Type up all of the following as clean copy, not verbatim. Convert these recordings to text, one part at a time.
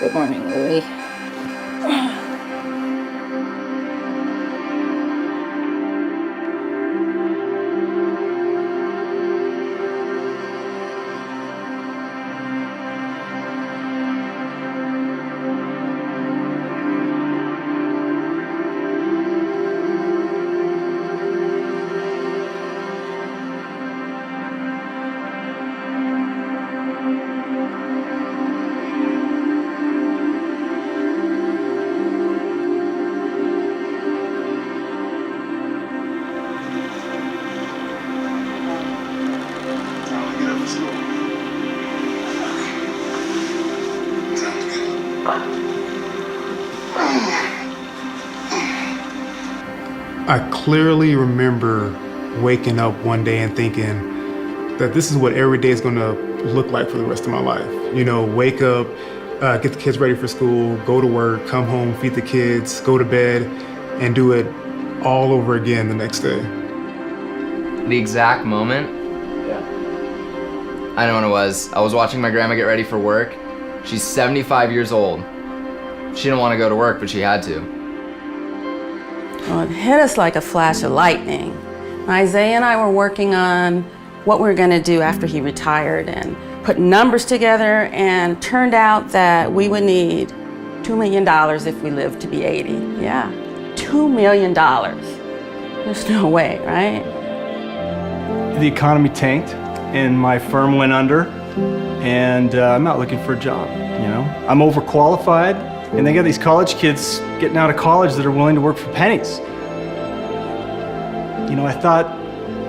Good morning, Louie. I clearly remember waking up one day and thinking that this is what every day is gonna look like for the rest of my life. You know, wake up, get the kids ready for school, go to work, come home, feed the kids, go to bed, and do it all over again the next day. The exact moment, I know when it was. I was watching my grandma get ready for work. She's 75 years old. She didn't want to go to work, but she had to. Well, it hit us like a flash of lightning. Isaiah and I were working on what we were going to do after he retired and put numbers together, and turned out that we would need $2 million if we lived to be 80. Yeah, $2 million. There's no way, right? The economy tanked and my firm went under, and I'm not looking for a job, you know? I'm overqualified, and they got these college kids getting out of college that are willing to work for pennies. You know, I thought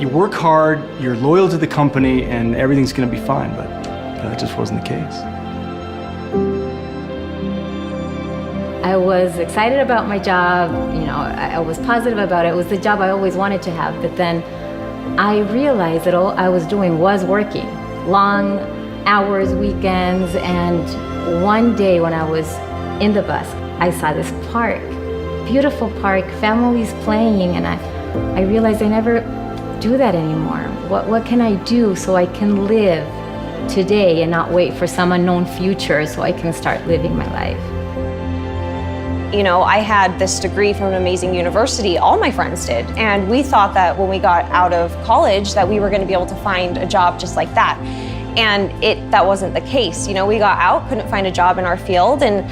you work hard, you're loyal to the company, and everything's gonna be fine, but that just wasn't the case. I was excited about my job, you know, I was positive about it. It was the job I always wanted to have, but then I realized that all I was doing was working. Long hours, weekends, and one day when I was in the bus, I saw this park, beautiful park, families playing, and I realized I never do that anymore. What can I do so I can live today and not wait for some unknown future so I can start living my life? You know, I had this degree from an amazing university, all my friends did, and we thought that when we got out of college that we were going to be able to find a job just like that. And that wasn't the case. You know, we got out, couldn't find a job in our field, and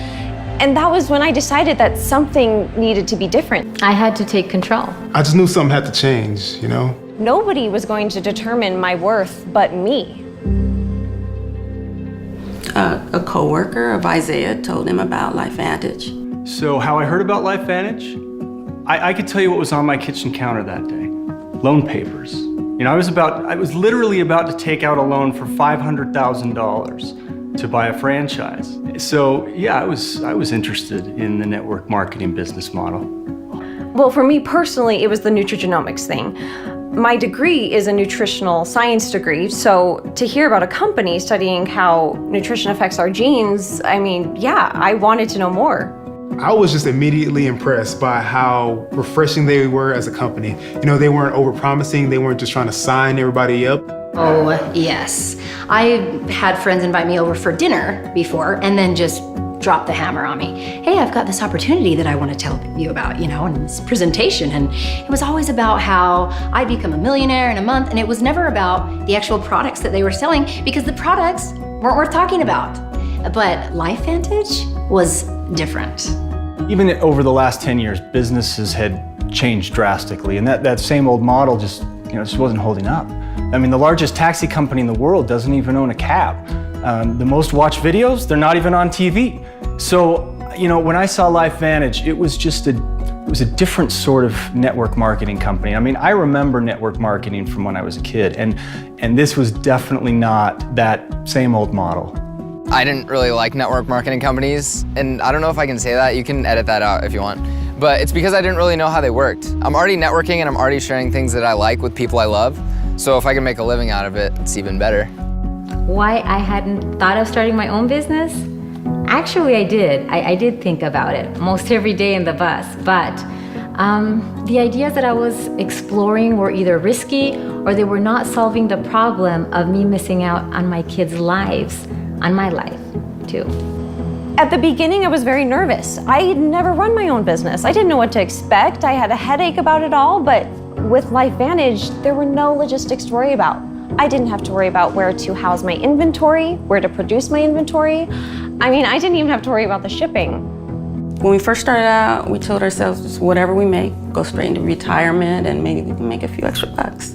that was when I decided that something needed to be different. I had to take control. I just knew something had to change, you know? Nobody was going to determine my worth but me. A coworker of Isaiah told him about LifeVantage. So how I heard about LifeVantage? I could tell you what was on my kitchen counter that day. Loan papers. You know, I was literally about to take out a loan for $500,000 to buy a franchise. So yeah, I was interested in the network marketing business model. Well, for me personally, it was the nutrigenomics thing. My degree is a nutritional science degree, so to hear about a company studying how nutrition affects our genes, I mean, yeah, I wanted to know more. I was just immediately impressed by how refreshing they were as a company. You know, they weren't over-promising, they weren't just trying to sign everybody up. Oh, yes. I had friends invite me over for dinner before and then just drop the hammer on me. Hey, I've got this opportunity that I want to tell you about, you know, and this presentation. And it was always about how I'd become a millionaire in a month, and it was never about the actual products that they were selling, because the products weren't worth talking about. But LifeVantage was different. Even over the last 10 years, businesses had changed drastically, and that same old model just wasn't holding up. I mean, the largest taxi company in the world doesn't even own a cab. The most watched videos, they're not even on TV. So, you know, when I saw LifeVantage, it was a different sort of network marketing company. I mean, I remember network marketing from when I was a kid, and this was definitely not that same old model. I didn't really like network marketing companies, and I don't know if I can say that. You can edit that out if you want. But it's because I didn't really know how they worked. I'm already networking and I'm already sharing things that I like with people I love. So if I can make a living out of it, it's even better. Why I hadn't thought of starting my own business? Actually, I did. I did think about it most every day in the bus, but the ideas that I was exploring were either risky or they were not solving the problem of me missing out on my kids' lives, on my life too. At the beginning, I was very nervous. I had never run my own business. I didn't know what to expect. I had a headache about it all, but with LifeVantage, there were no logistics to worry about. I didn't have to worry about where to house my inventory, where to produce my inventory. I mean, I didn't even have to worry about the shipping. When we first started out, we told ourselves just whatever we make, go straight into retirement and maybe we can make a few extra bucks.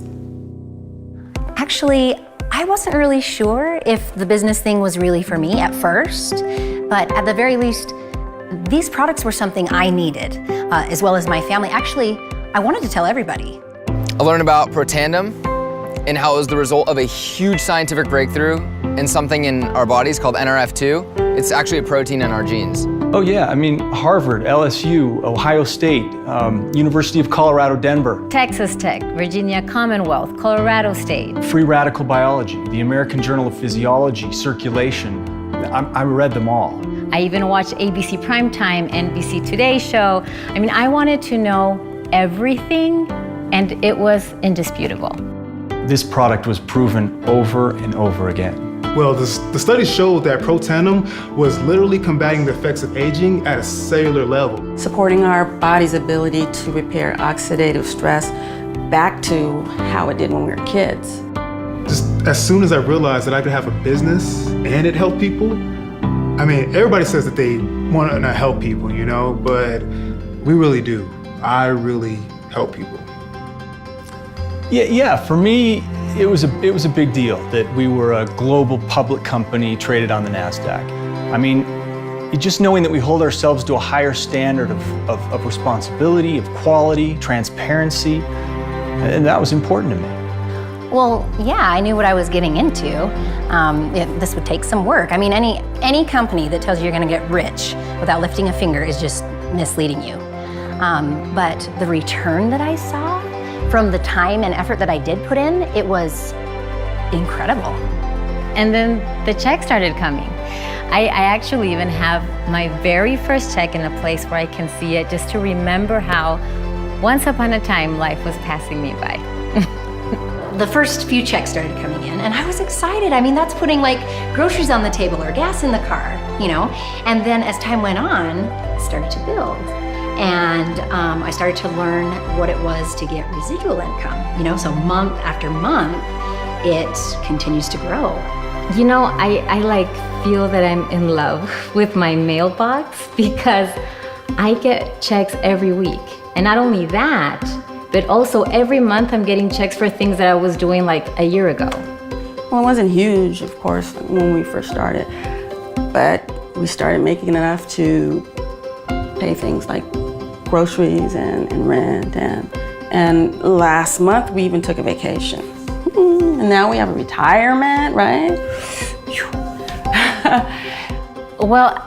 Actually, I wasn't really sure if the business thing was really for me at first, but at the very least, these products were something I needed, as well as my family. Actually, I wanted to tell everybody. I learned about Protandim and how it was the result of a huge scientific breakthrough in something in our bodies called NRF2. It's actually a protein in our genes. Oh yeah, I mean, Harvard, LSU, Ohio State, University of Colorado, Denver. Texas Tech, Virginia Commonwealth, Colorado State. Free radical biology, the American Journal of Physiology, circulation. I read them all. I even watched ABC Primetime, NBC Today show. I mean, I wanted to know everything, and it was indisputable. This product was proven over and over again. Well, the studies showed that Protandim was literally combating the effects of aging at a cellular level. Supporting our body's ability to repair oxidative stress back to how it did when we were kids. Just as soon as I realized that I could have a business and it helped people, I mean, everybody says that they want to help people, you know, but we really do. I really help people. Yeah, for me, it was a big deal that we were a global public company traded on the NASDAQ. I mean, just knowing that we hold ourselves to a higher standard of responsibility, of quality, transparency, and that was important to me. Well, yeah, I knew what I was getting into. This would take some work. I mean, any company that tells you you're gonna get rich without lifting a finger is just misleading you. But the return that I saw from the time and effort that I did put in, it was incredible. And then the check started coming. I actually even have my very first check in a place where I can see it, just to remember how once upon a time life was passing me by. The first few checks started coming in and I was excited. I mean, that's putting like groceries on the table or gas in the car, you know? And then as time went on, it started to build. And I started to learn what it was to get residual income, you know? So month after month, it continues to grow. You know, I like feel that I'm in love with my mailbox because I get checks every week. And not only that, but also every month I'm getting checks for things that I was doing like a year ago. Well, it wasn't huge, of course, when we first started, but we started making enough to pay things like groceries and rent, and last month we even took a vacation. And now we have a retirement, right? Well,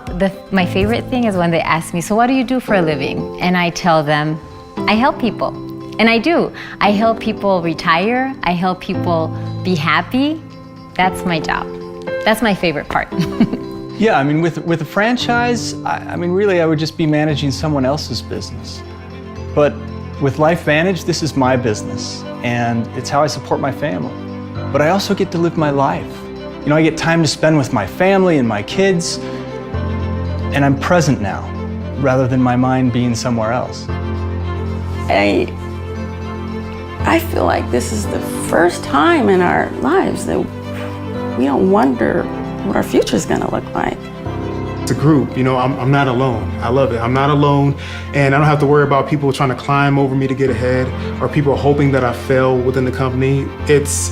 my favorite thing is when they ask me, so what do you do for a living? And I tell them, I help people. And I do. I help people retire. I help people be happy. That's my job. That's my favorite part. Yeah, I mean, with a franchise, I mean, really, I would just be managing someone else's business. But with LifeVantage, this is my business, and it's how I support my family. But I also get to live my life. You know, I get time to spend with my family and my kids, and I'm present now, rather than my mind being somewhere else. I feel like this is the first time in our lives that we don't wonder what our future is going to look like. It's a group, you know, I'm not alone. I love it. I'm not alone, and I don't have to worry about people trying to climb over me to get ahead or people hoping that I fail within the company. It's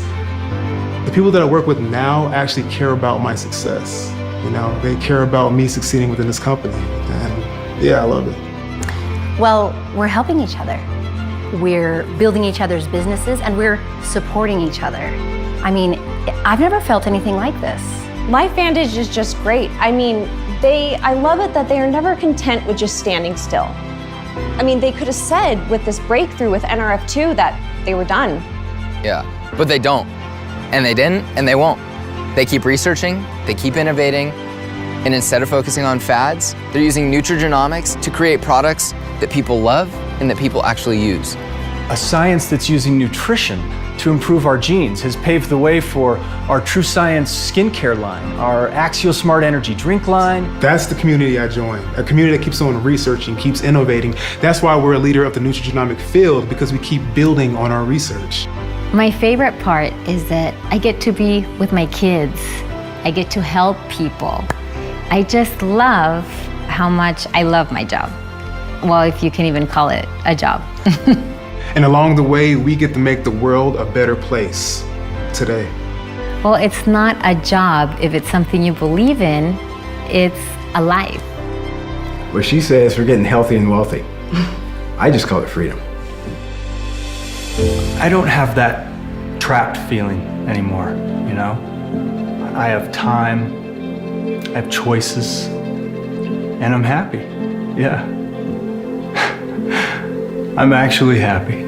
the people that I work with now actually care about my success. You know, they care about me succeeding within this company, and yeah, I love it. Well, we're helping each other. We're building each other's businesses and we're supporting each other. I mean, I've never felt anything like this. LifeVantage is just great. I mean, I love it that they are never content with just standing still. I mean, they could have said with this breakthrough with NRF2 that they were done. Yeah, but they don't. And they didn't, and they won't. They keep researching, they keep innovating, and instead of focusing on fads, they're using nutrigenomics to create products that people love and that people actually use. A science that's using nutrition to improve our genes, has paved the way for our True Science skincare line, our Axial Smart Energy drink line. That's the community I joined, a community that keeps on researching, keeps innovating. That's why we're a leader of the nutrigenomic field, because we keep building on our research. My favorite part is that I get to be with my kids. I get to help people. I just love how much I love my job. Well, if you can even call it a job. And along the way, we get to make the world a better place today. Well, it's not a job if it's something you believe in, it's a life. Well, she says we're getting healthy and wealthy. I just call it freedom. I don't have that trapped feeling anymore, you know? I have time, I have choices, and I'm happy. Yeah. I'm actually happy.